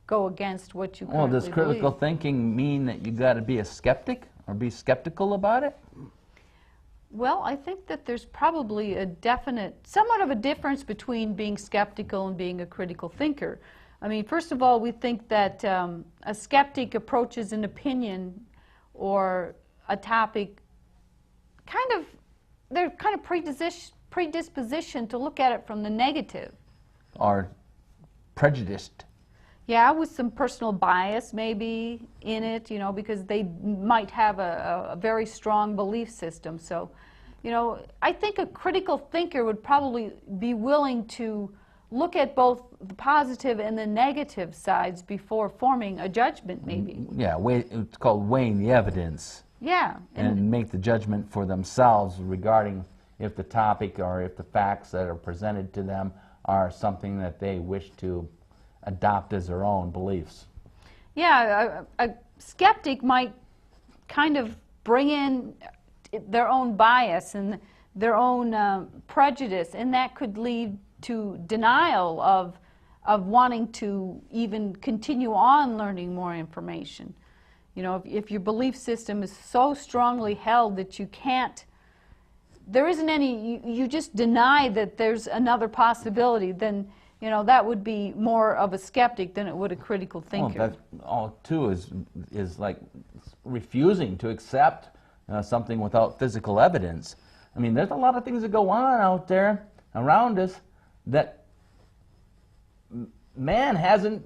go against what you Well, currently does critical believe. thinking mean that you got to be a skeptic or be skeptical about it? Well, I think that there's probably a definite, somewhat of a difference between being skeptical and being a critical thinker. I mean, first of all, we think that a skeptic approaches an opinion or a topic they're kind of predispositioned to look at it from the negative. Or prejudiced? Yeah, with some personal bias maybe in it, you know, because they might have a very strong belief system. So, you know, I think a critical thinker would probably be willing to look at both the positive and the negative sides before forming a judgment, maybe. Yeah, it's called weighing the evidence. Yeah. And make the judgment for themselves regarding if the topic or if the facts that are presented to them are something that they wish to adopt as their own beliefs. Yeah, a skeptic might kind of bring in their own bias and their own prejudice, and that could lead to denial of wanting to even continue on learning more information. You know, if your belief system is so strongly held that you can't, there isn't any, you just deny that there's another possibility, then, you know, that would be more of a skeptic than it would a critical thinker. Well, that all too is like refusing to accept something without physical evidence. I mean, there's a lot of things that go on out there around us that man hasn't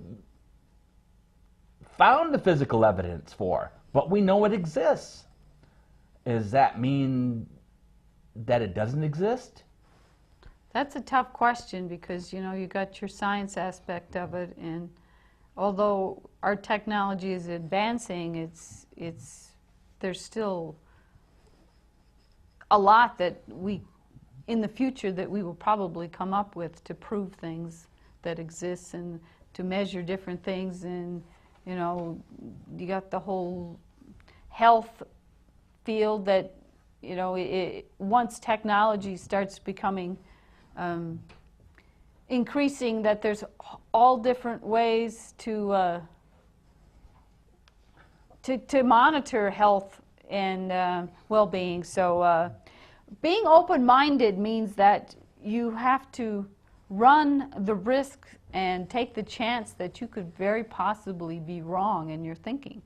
found the physical evidence for, but we know it exists. Does that mean that it doesn't exist? That's a tough question because, you know, you got your science aspect of it, and although our technology is advancing, there's still a lot that in the future that we will probably come up with to prove things that exist and to measure different things. And you know, you got the whole health field that, you know, once technology starts becoming increasing, that there's all different ways to monitor health and well-being. So being open-minded means that you have to run the risk and take the chance that you could very possibly be wrong in your thinking.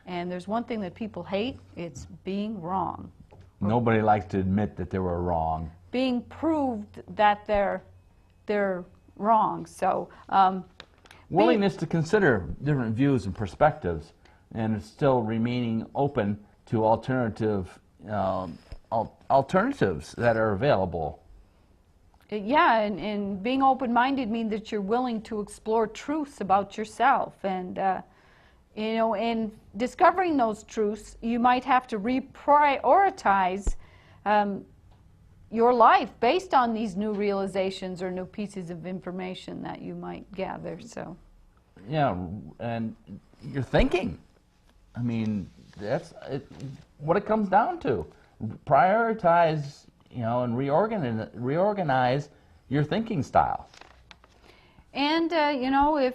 And there's one thing that people hate, it's being wrong. Nobody likes to admit that they were wrong. Being proved that they're wrong. So willingness to consider different views and perspectives, and still remaining open to alternatives that are available. Yeah, and being open-minded means that you're willing to explore truths about yourself, and you know, in discovering those truths, you might have to reprioritize your life based on these new realizations or new pieces of information that you might gather. So, yeah, and your thinking. I mean, that's what it comes down to. Prioritize, you know, and reorganize your thinking style. And you know, if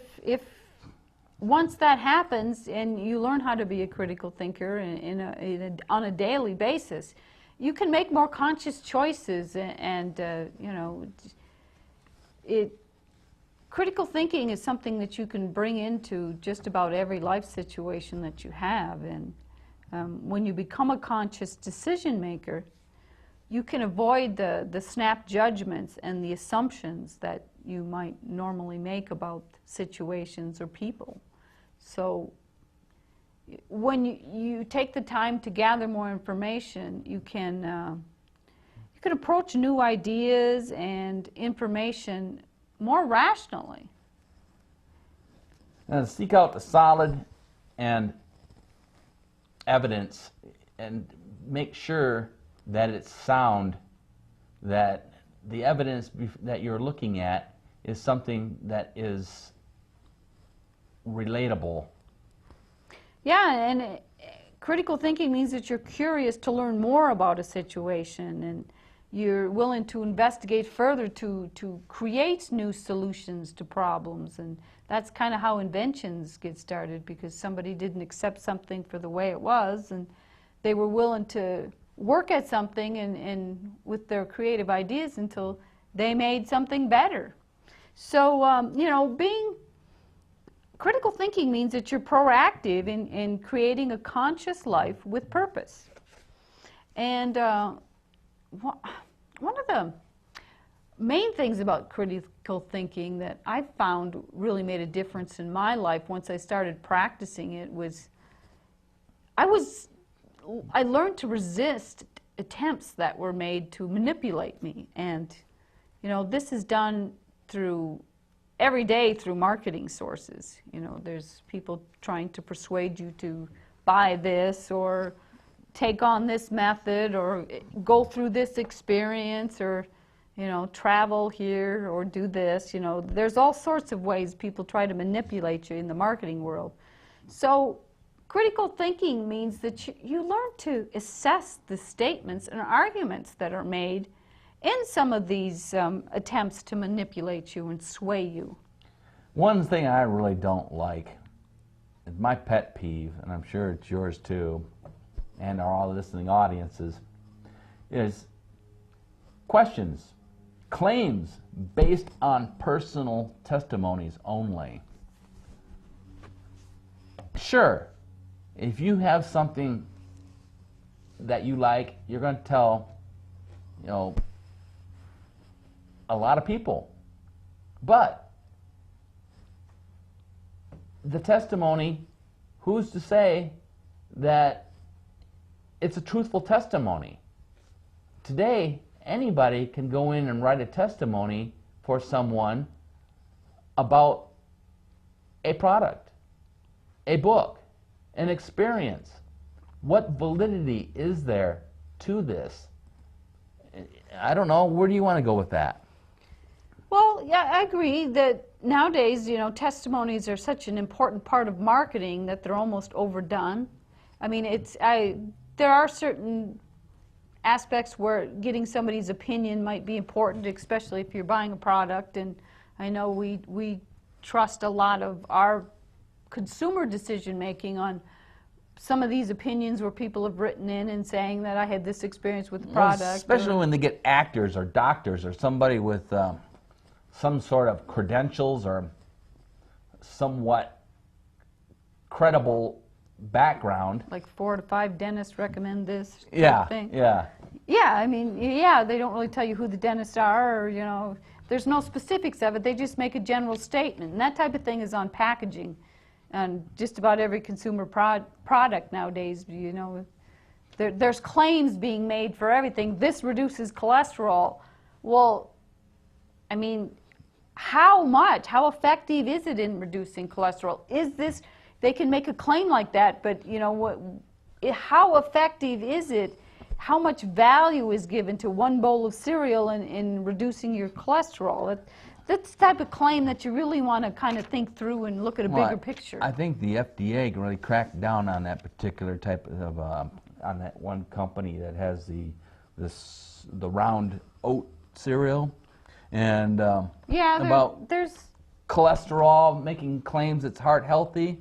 once that happens and you learn how to be a critical thinker on a daily basis, you can make more conscious choices, and you know, critical thinking is something that you can bring into just about every life situation that you have. And when you become a conscious decision maker, you can avoid the snap judgments and the assumptions that you might normally make about situations or people. So when you take the time to gather more information, you can approach new ideas and information more rationally. And seek out the solid and evidence, and make sure that it's sound, that the evidence that you're looking at is something that is relatable. Yeah, and critical thinking means that you're curious to learn more about a situation, and You're willing to investigate further to create new solutions to problems, and that's kind of how inventions get started, because somebody didn't accept something for the way it was, and they were willing to work at something and with their creative ideas until they made something better. So, you know, being critical thinking means that you're proactive in creating a conscious life with purpose. And one of the main things about critical thinking that I found really made a difference in my life once I started practicing it was I learned to resist attempts that were made to manipulate me. And, you know, this is done through every day through marketing sources. You know, there's people trying to persuade you to buy this or take on this method or go through this experience or, you know, travel here or do this. You know, there's all sorts of ways people try to manipulate you in the marketing world. So critical thinking means that you learn to assess the statements and arguments that are made in some of these attempts to manipulate you and sway you. One thing I really don't like, is my pet peeve, and I'm sure it's yours too, and our listening audiences, is questions, claims based on personal testimonies only. Sure, if you have something that you like, you're going to tell, you know, a lot of people. But the testimony, who's to say that it's a truthful testimony? Today, anybody can go in and write a testimony for someone about a product, a book, an experience. What validity is there to this? I don't know. Where do you want to go with that? Well, yeah, I agree that nowadays, you know, testimonies are such an important part of marketing that they're almost overdone. I mean, there are certain aspects where getting somebody's opinion might be important, especially if you're buying a product. And I know we trust a lot of our consumer decision making on some of these opinions where people have written in and saying that I had this experience with the product. Well, especially when they get actors or doctors or somebody with some sort of credentials or somewhat credible background. Like 4 to 5 dentists recommend this Yeah, thing. yeah. Yeah, I mean, yeah, they don't really tell you who the dentists are, or, you know, there's no specifics of it. They just make a general statement. And that type of thing is on packaging. And just about every consumer product nowadays, you know, there's claims being made for everything. This reduces cholesterol. Well, I mean, how much? How effective is it in reducing cholesterol? Is this, they can make a claim like that, but, you know, how effective is it? How much value is given to one bowl of cereal in reducing your cholesterol? That's the type of claim that you really want to kind of think through and look at a bigger picture. I think the FDA can really crack down on that particular type of, on that one company that has the round oat cereal, and there's cholesterol, making claims it's heart healthy.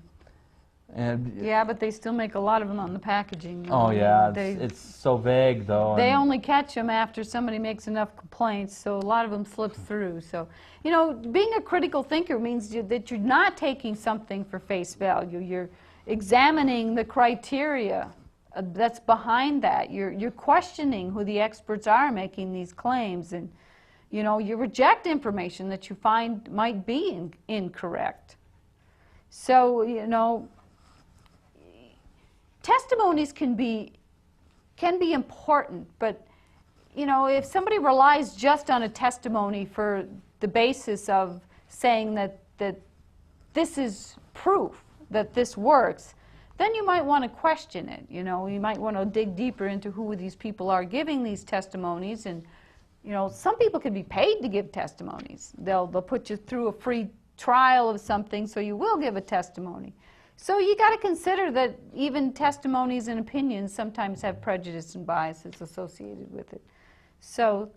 And yeah, but they still make a lot of them on the packaging. Oh yeah, it's so vague though. They only catch them after somebody makes enough complaints, so a lot of them slip through. So, you know, being a critical thinker means that you're not taking something for face value. You're examining the criteria that's behind that. You're questioning who the experts are making these claims, and, you know, you reject information that you find might be incorrect. So, you know, testimonies can be important, but, you know, if somebody relies just on a testimony for the basis of saying that this is proof that this works, then you might want to question it. You know, you might want to dig deeper into who these people are giving these testimonies. And, you know, some people can be paid to give testimonies. They'll put you through a free trial of something, so you will give a testimony. So you got to consider that even testimonies and opinions sometimes have prejudice and biases associated with it. So